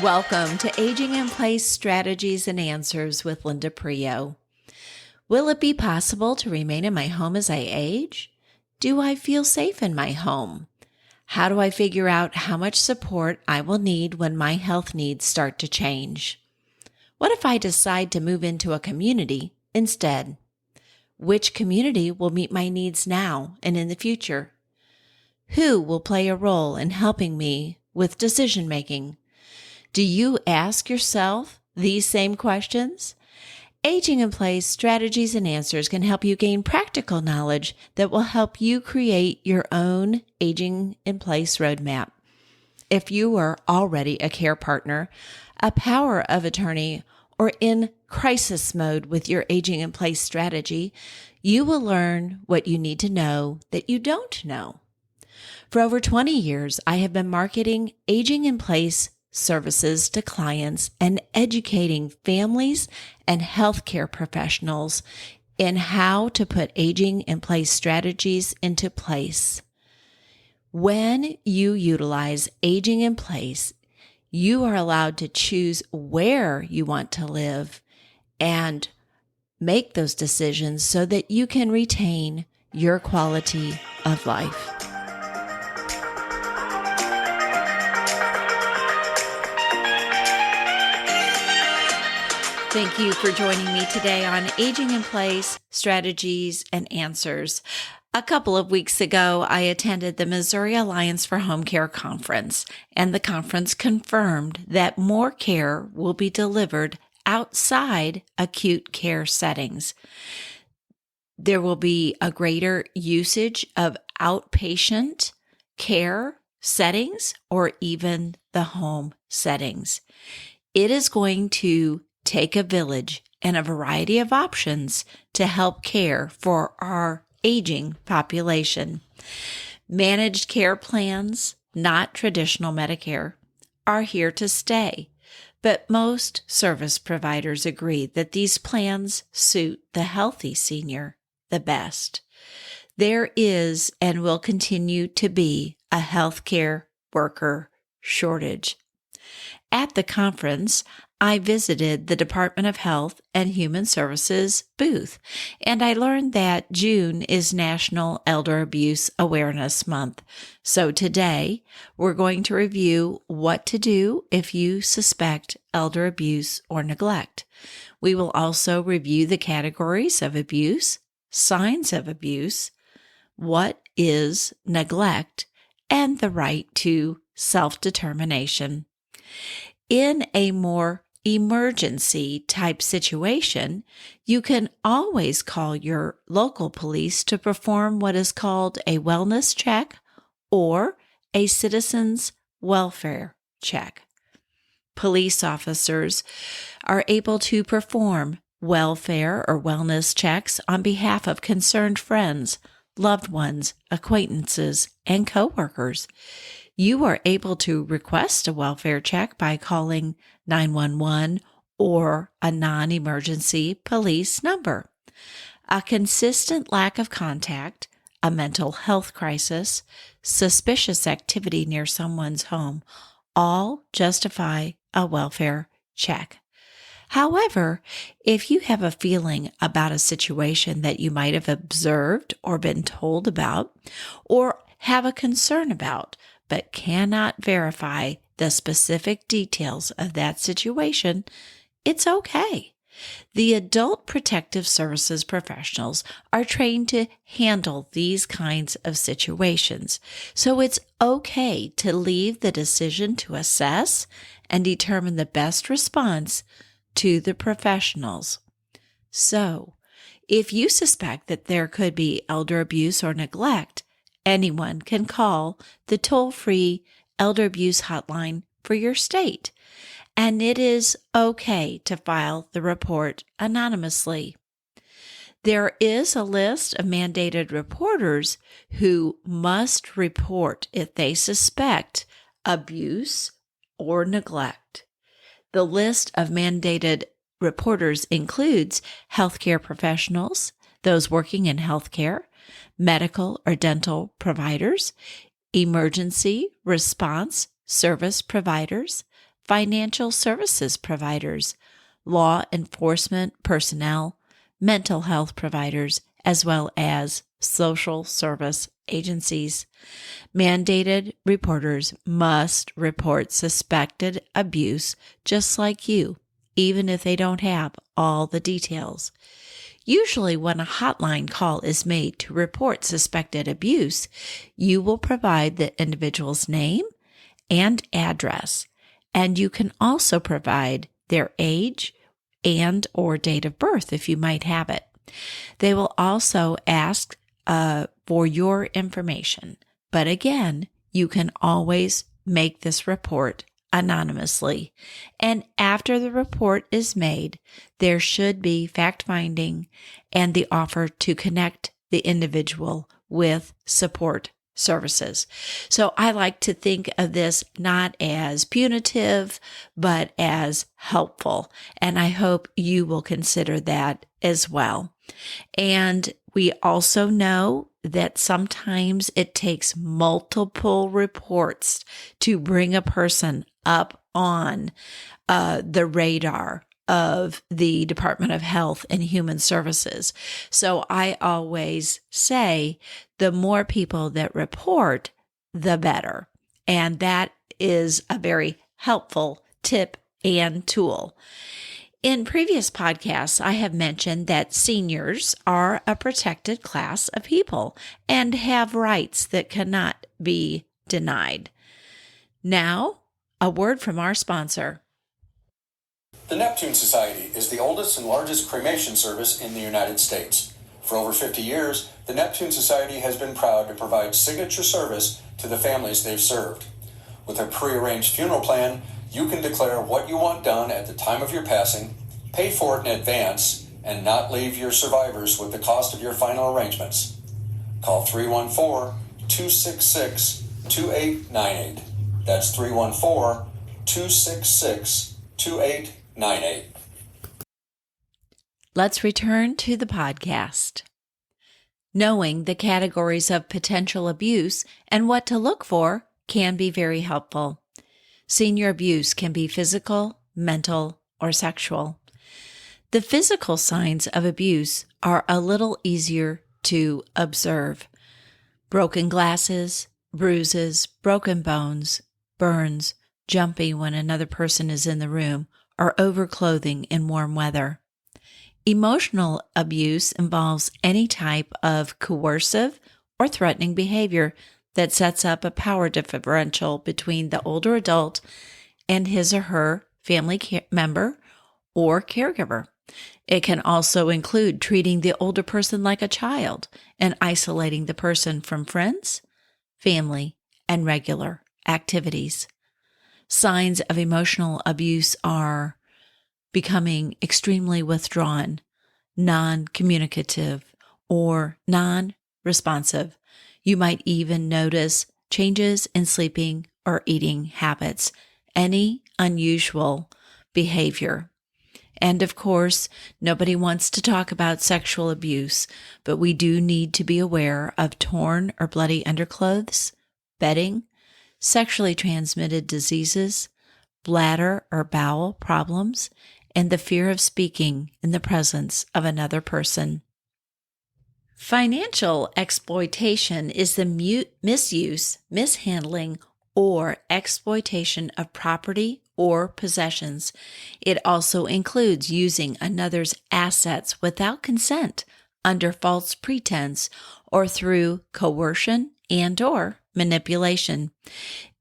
Welcome to Aging in Place Strategies and Answers with Linda Prio. Will it be possible to remain in my home as I age? Do I feel safe in my home? How do I figure out how much support I will need when my health needs start to change? What if I decide to move into a community instead? Which community will meet my needs now and in the future? Who will play a role in helping me with decision making? Do you ask yourself these same questions? Aging in Place Strategies and Answers can help you gain practical knowledge that will help you create your own Aging in Place roadmap. If you are already a care partner, a power of attorney, or in crisis mode with your Aging in Place strategy, you will learn what you need to know that you don't know. For over 20 years, I have been marketing Aging in Place services to clients and educating families and healthcare professionals in how to put aging in place strategies into place. When you utilize aging in place, you are allowed to choose where you want to live and make those decisions so that you can retain your quality of life. Thank you for joining me today on Aging in Place Strategies and Answers. A couple of weeks ago, I attended the Missouri Alliance for Home Care Conference, and the conference confirmed that more care will be delivered outside acute care settings. There will be a greater usage of outpatient care settings or even the home settings. It is going to take a village and a variety of options to help care for our aging population. Managed care plans, not traditional Medicare, are here to stay, but most service providers agree that these plans suit the healthy senior the best. There is and will continue to be a healthcare worker shortage. At the conference, I visited the Department of Health and Human Services booth, and I learned that June is National Elder Abuse Awareness Month. So today, we're going to review what to do if you suspect elder abuse or neglect. We will also review the categories of abuse, signs of abuse, what is neglect, and the right to self-determination. In a more emergency type situation, you can always call your local police to perform what is called a wellness check or a citizen's welfare check. Police officers are able to perform welfare or wellness checks on behalf of concerned friends, loved ones, acquaintances, and coworkers. You are able to request a welfare check by calling 911 or a non-emergency police number. A consistent lack of contact, a mental health crisis, suspicious activity near someone's home, all justify a welfare check. However, if you have a feeling about a situation that you might have observed or been told about, or have a concern about, but cannot verify the specific details of that situation, it's okay. The Adult Protective Services professionals are trained to handle these kinds of situations, so it's okay to leave the decision to assess and determine the best response to the professionals. So, if you suspect that there could be elder abuse or neglect, anyone can call the toll-free elder abuse hotline for your state, and it is okay to file the report anonymously. There is a list of mandated reporters who must report if they suspect abuse or neglect. The list of mandated reporters includes healthcare professionals, those working in healthcare, medical or dental providers, emergency response service providers, financial services providers, law enforcement personnel, mental health providers, as well as social service agencies. Mandated reporters must report suspected abuse just like you, even if they don't have all the details. Usually, when a hotline call is made to report suspected abuse, you will provide the individual's name and address, and you can also provide their age and or date of birth if you might have it. They will also ask for your information, but again, you can always make this report anonymously. And after the report is made, there should be fact-finding and the offer to connect the individual with support services. So I like to think of this not as punitive, but as helpful. And I hope you will consider that as well. And we also know that sometimes it takes multiple reports to bring a person up on the radar of the Department of Health and Human Services. So I always say the more people that report, the better. And that is a very helpful tip and tool. In previous podcasts, I have mentioned that seniors are a protected class of people and have rights that cannot be denied. Now, a word from our sponsor. The Neptune Society is the oldest and largest cremation service in the United States. For over 50 years, the Neptune Society has been proud to provide signature service to the families they've served. With a prearranged funeral plan, you can declare what you want done at the time of your passing, pay for it in advance, and not leave your survivors with the cost of your final arrangements. Call 314-266-2898. That's 314-266-2898. Let's return to the podcast. Knowing the categories of potential abuse and what to look for can be very helpful. Senior abuse can be physical, mental, or sexual. The physical signs of abuse are a little easier to observe. Broken glasses, bruises, broken bones, burns, jumping when another person is in the room, or overclothing in warm weather. Emotional abuse involves any type of coercive or threatening behavior that sets up a power differential between the older adult and his or her family member or caregiver. It can also include treating the older person like a child and isolating the person from friends, family, and regular activities. Signs of emotional abuse are becoming extremely withdrawn, non-communicative, or non-responsive. You might even notice changes in sleeping or eating habits, any unusual behavior. And of course, nobody wants to talk about sexual abuse, but we do need to be aware of torn or bloody underclothes, bedding, sexually transmitted diseases, bladder or bowel problems, and the fear of speaking in the presence of another person. Financial exploitation is the misuse, mishandling, or exploitation of property or possessions. It also includes using another's assets without consent, under false pretense, or through coercion and/or manipulation.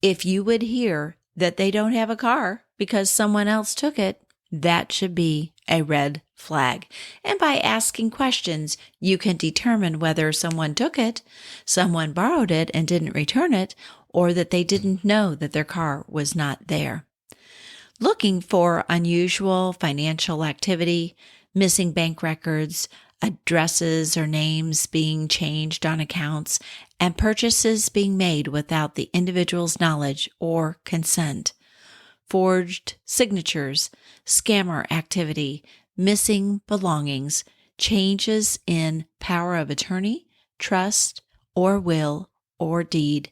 If you would hear that they don't have a car because someone else took it, that should be a red flag. And by asking questions, you can determine whether someone took it, someone borrowed it and didn't return it, or that they didn't know that their car was not there. Looking for unusual financial activity, missing bank records, addresses or names being changed on accounts, and purchases being made without the individual's knowledge or consent. Forged signatures, scammer activity, missing belongings, changes in power of attorney, trust, or will or deed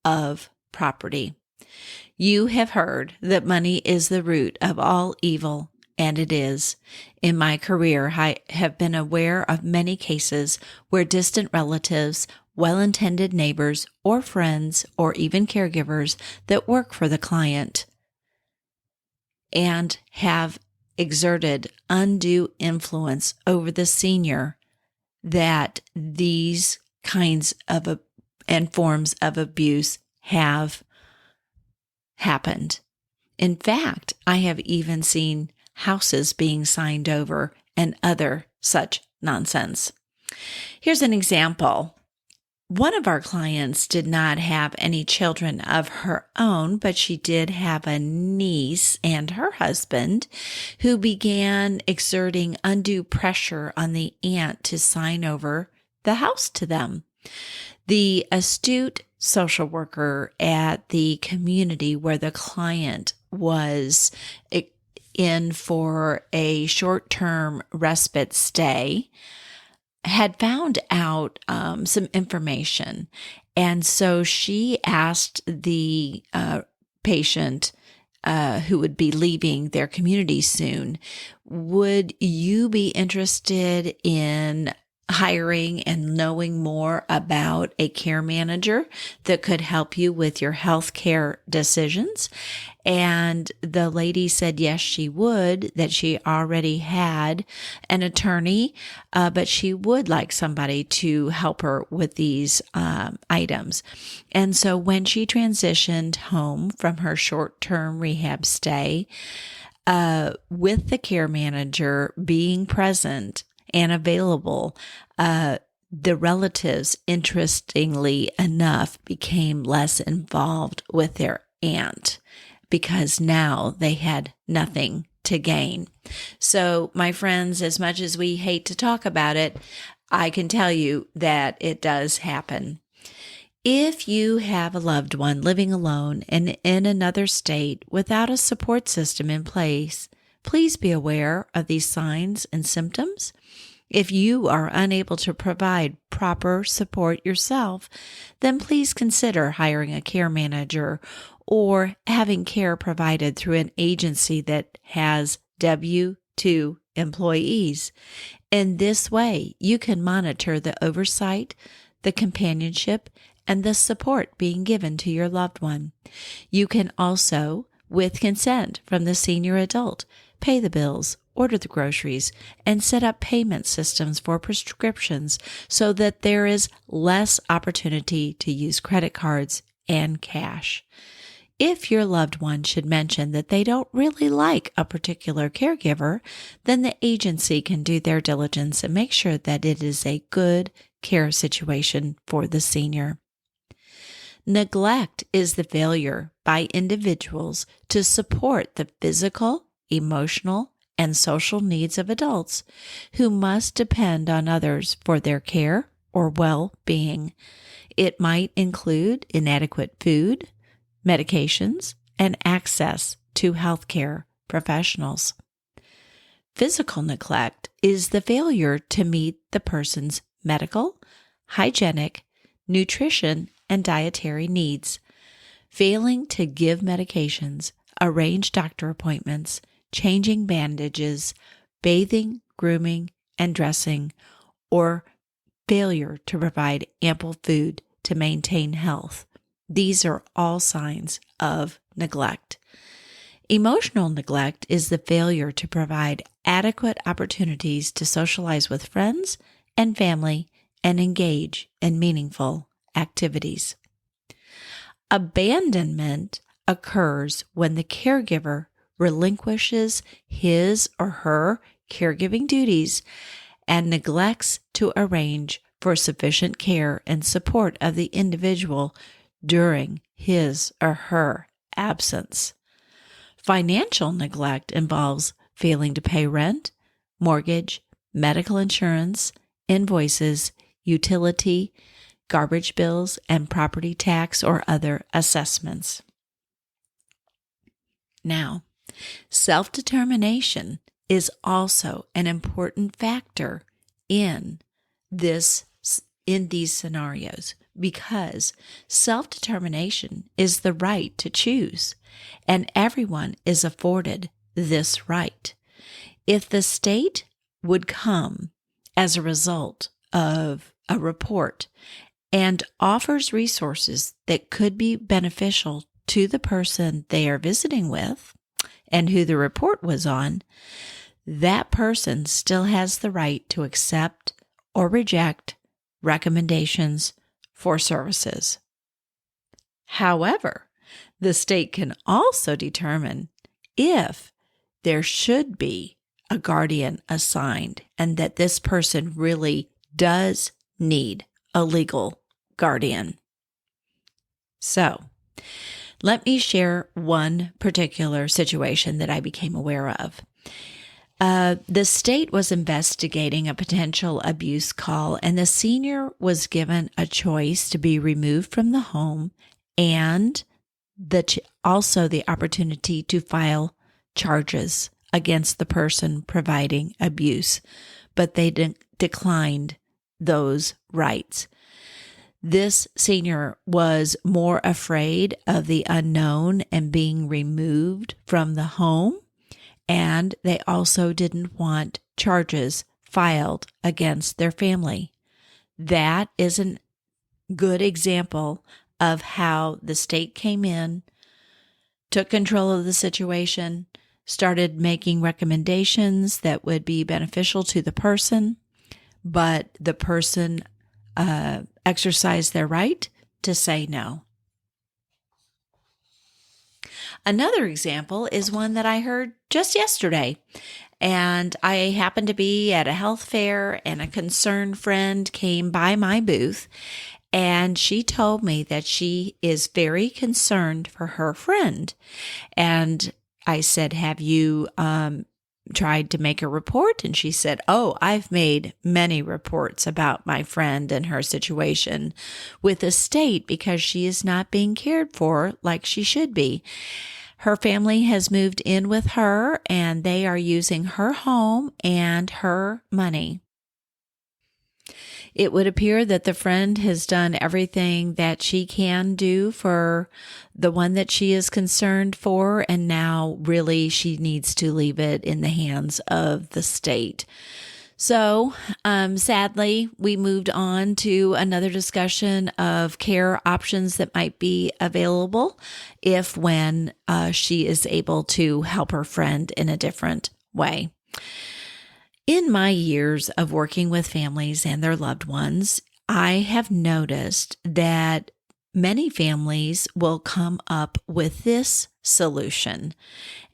of property. You have heard that money is the root of all evil, and it is. In my career, I have been aware of many cases where distant relatives, well-intended neighbors, or friends, or even caregivers that work for the client and have exerted undue influence over the senior, that these kinds of and forms of abuse have happened. In fact, I have even seen houses being signed over and other such nonsense. Here's an example. One of our clients did not have any children of her own, but she did have a niece and her husband who began exerting undue pressure on the aunt to sign over the house to them. The astute social worker at the community where the client was in for a short-term respite stay had found out some information. And so she asked the patient who would be leaving their community soon, would you be interested in hiring and knowing more about a care manager that could help you with your health care decisions? And the lady said yes, she would, that she already had an attorney, but she would like somebody to help her with these items. And so when she transitioned home from her short-term rehab stay, with the care manager being present and available, the relatives, interestingly enough, became less involved with their aunt because now they had nothing to gain. So, my friends, as much as we hate to talk about it, I can tell you that it does happen. If you have a loved one living alone and in another state without a support system in place, please be aware of these signs and symptoms. If you are unable to provide proper support yourself, then please consider hiring a care manager or having care provided through an agency that has W-2 employees. In this way, you can monitor the oversight, the companionship, and the support being given to your loved one. You can also, with consent from the senior adult, pay the bills, order the groceries, and set up payment systems for prescriptions so that there is less opportunity to use credit cards and cash. If your loved one should mention that they don't really like a particular caregiver, then the agency can do their diligence and make sure that it is a good care situation for the senior. Neglect is the failure by individuals to support the physical, emotional, and social needs of adults who must depend on others for their care or well-being. It might include inadequate food, medications, and access to healthcare professionals. Physical neglect is the failure to meet the person's medical, hygienic, nutrition, and dietary needs. Failing to give medications, arrange doctor appointments, changing bandages, bathing, grooming, and dressing, or failure to provide ample food to maintain health. These are all signs of neglect. Emotional neglect is the failure to provide adequate opportunities to socialize with friends and family and engage in meaningful activities. Abandonment occurs when the caregiver relinquishes his or her caregiving duties and neglects to arrange for sufficient care and support of the individual during his or her absence. Financial neglect involves failing to pay rent, mortgage, medical insurance, invoices, utility, garbage bills, and property tax or other assessments. Now, self-determination is also an important factor in these scenarios because self-determination is the right to choose, and everyone is afforded this right. If the state would come as a result of a report and offers resources that could be beneficial to the person they are visiting with and who the report was on, that person still has the right to accept or reject recommendations for services. However, the state can also determine if there should be a guardian assigned and that this person really does need a legal guardian. So, let me share one particular situation that I became aware of. The state was investigating a potential abuse call, and the senior was given a choice to be removed from the home and also the opportunity to file charges against the person providing abuse, but they declined those rights. This senior was more afraid of the unknown and being removed from the home, and they also didn't want charges filed against their family. That is a good example of how the state came in, took control of the situation, started making recommendations that would be beneficial to the person, but the person exercised their right to say no. Another example is one that I heard just yesterday, and I happened to be at a health fair, and a concerned friend came by my booth, and she told me that she is very concerned for her friend. And I said, have you tried to make a report? And she said, oh, I've made many reports about my friend and her situation with the state because she is not being cared for like she should be. Her family has moved in with her and they are using her home and her money. It would appear that the friend has done everything that she can do for the one that she is concerned for, and now really she needs to leave it in the hands of the state. So, sadly, we moved on to another discussion of care options that might be available when she is able to help her friend in a different way. In my years of working with families and their loved ones, I have noticed that many families will come up with this solution.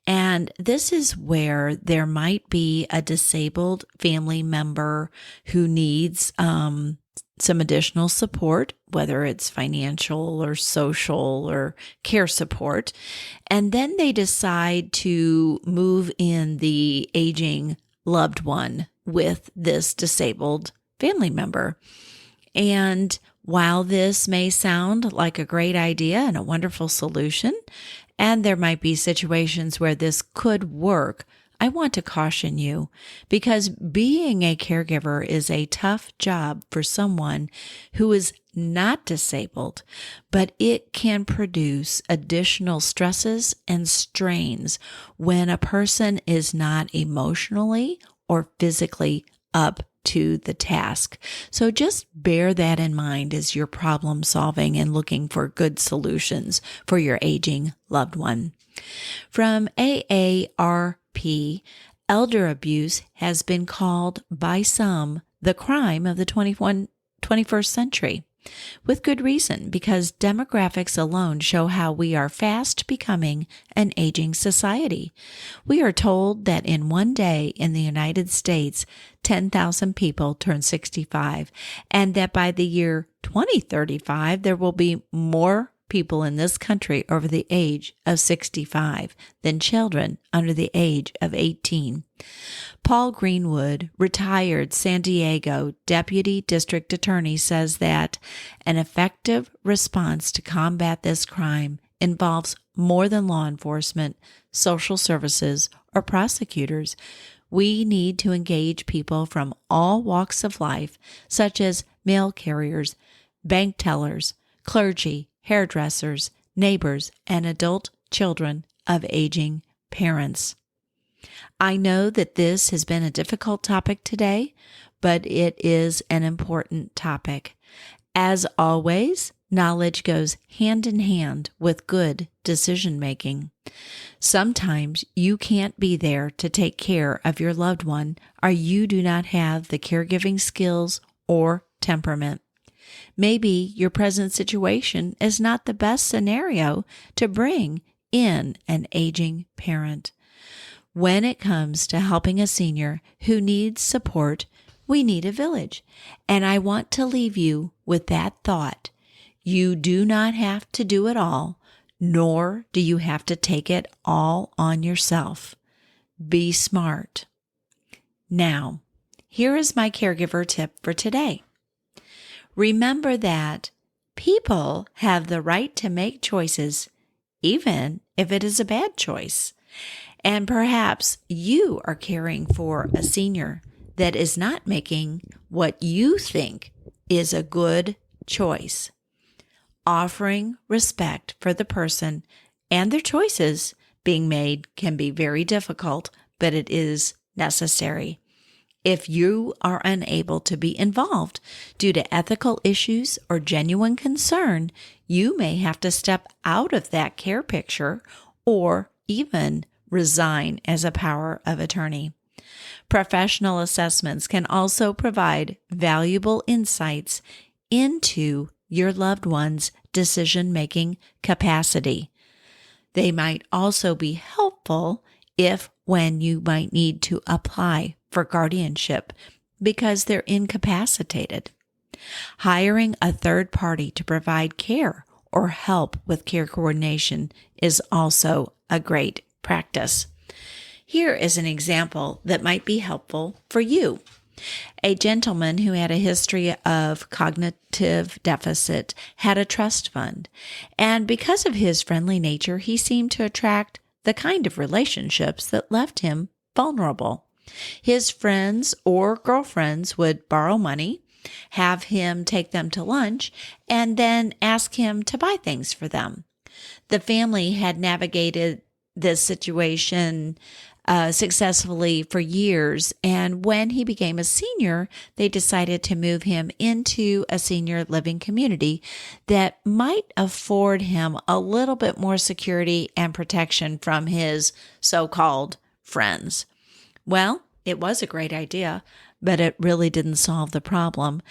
And this is where there might be a disabled family member who needs some additional support, whether it's financial or social or care support. And then they decide to move in the aging loved one with this disabled family member. And while this may sound like a great idea and a wonderful solution, and there might be situations where this could work, I want to caution you because being a caregiver is a tough job for someone who is not disabled, but it can produce additional stresses and strains when a person is not emotionally or physically up to the task. So just bear that in mind as you're problem solving and looking for good solutions for your aging loved one. From AARP, elder abuse has been called by some the crime of the 21st century. With good reason, because demographics alone show how we are fast becoming an aging society. We are told that in one day in the United States, 10,000 people turn 65, and that by the year 2035, there will be more people in this country over the age of 65 than children under the age of 18. Paul Greenwood, retired San Diego Deputy District Attorney, says that an effective response to combat this crime involves more than law enforcement, social services, or prosecutors. We need to engage people from all walks of life, such as mail carriers, bank tellers, clergy, hairdressers, neighbors, and adult children of aging parents. I know that this has been a difficult topic today, but it is an important topic. As always, knowledge goes hand in hand with good decision making. Sometimes you can't be there to take care of your loved one, or you do not have the caregiving skills or temperament. Maybe your present situation is not the best scenario to bring in an aging parent. When it comes to helping a senior who needs support, we need a village. And I want to leave you with that thought. You do not have to do it all, nor do you have to take it all on yourself. Be smart. Now, here is my caregiver tip for today. Remember that people have the right to make choices, even if it is a bad choice. And perhaps you are caring for a senior that is not making what you think is a good choice. Offering respect for the person and their choices being made can be very difficult, but it is necessary. If you are unable to be involved due to ethical issues or genuine concern, you may have to step out of that care picture or even resign as a power of attorney. Professional assessments can also provide valuable insights into your loved one's decision-making capacity. They might also be helpful when you might need to apply for guardianship because they're incapacitated. Hiring a third party to provide care or help with care coordination is also a great practice. Here is an example that might be helpful for you. A gentleman who had a history of cognitive deficit had a trust fund, and because of his friendly nature, he seemed to attract the kind of relationships that left him vulnerable. His friends or girlfriends would borrow money, have him take them to lunch, and then ask him to buy things for them. The family had navigated this situation successfully for years, and when he became a senior, they decided to move him into a senior living community that might afford him a little bit more security and protection from his so-called friends. Well, it was a great idea, but it really didn't solve the problem.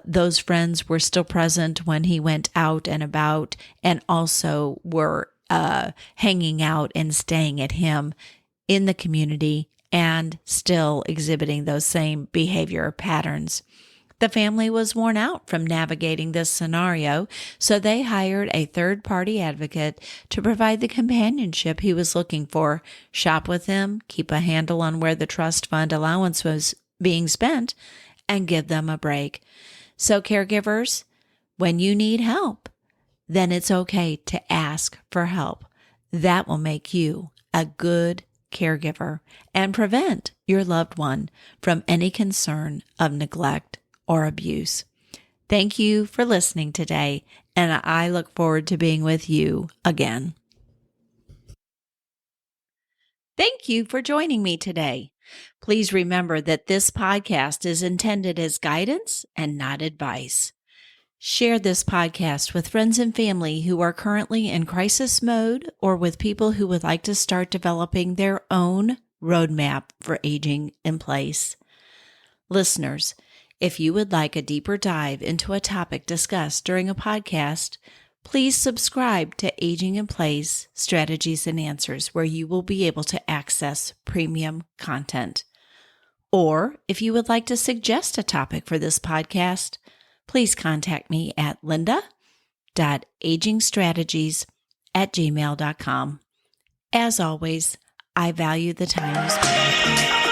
Those friends were still present when he went out and about, and also were hanging out and staying at him in the community and still exhibiting those same behavior patterns. The family was worn out from navigating this scenario, so they hired a third-party advocate to provide the companionship he was looking for, shop with him, keep a handle on where the trust fund allowance was being spent, and give them a break. So caregivers, when you need help, then it's okay to ask for help. That will make you a good caregiver and prevent your loved one from any concern of neglect or abuse. Thank you for listening today, and I look forward to being with you again. Thank you for joining me today. Please remember that this podcast is intended as guidance and not advice. Share this podcast with friends and family who are currently in crisis mode or with people who would like to start developing their own roadmap for aging in place. Listeners, if you would like a deeper dive into a topic discussed during a podcast, please subscribe to Aging in Place Strategies and Answers, where you will be able to access premium content. Or if you would like to suggest a topic for this podcast, please contact me at linda.agingstrategies@gmail.com. As always, I value the time you spend with me.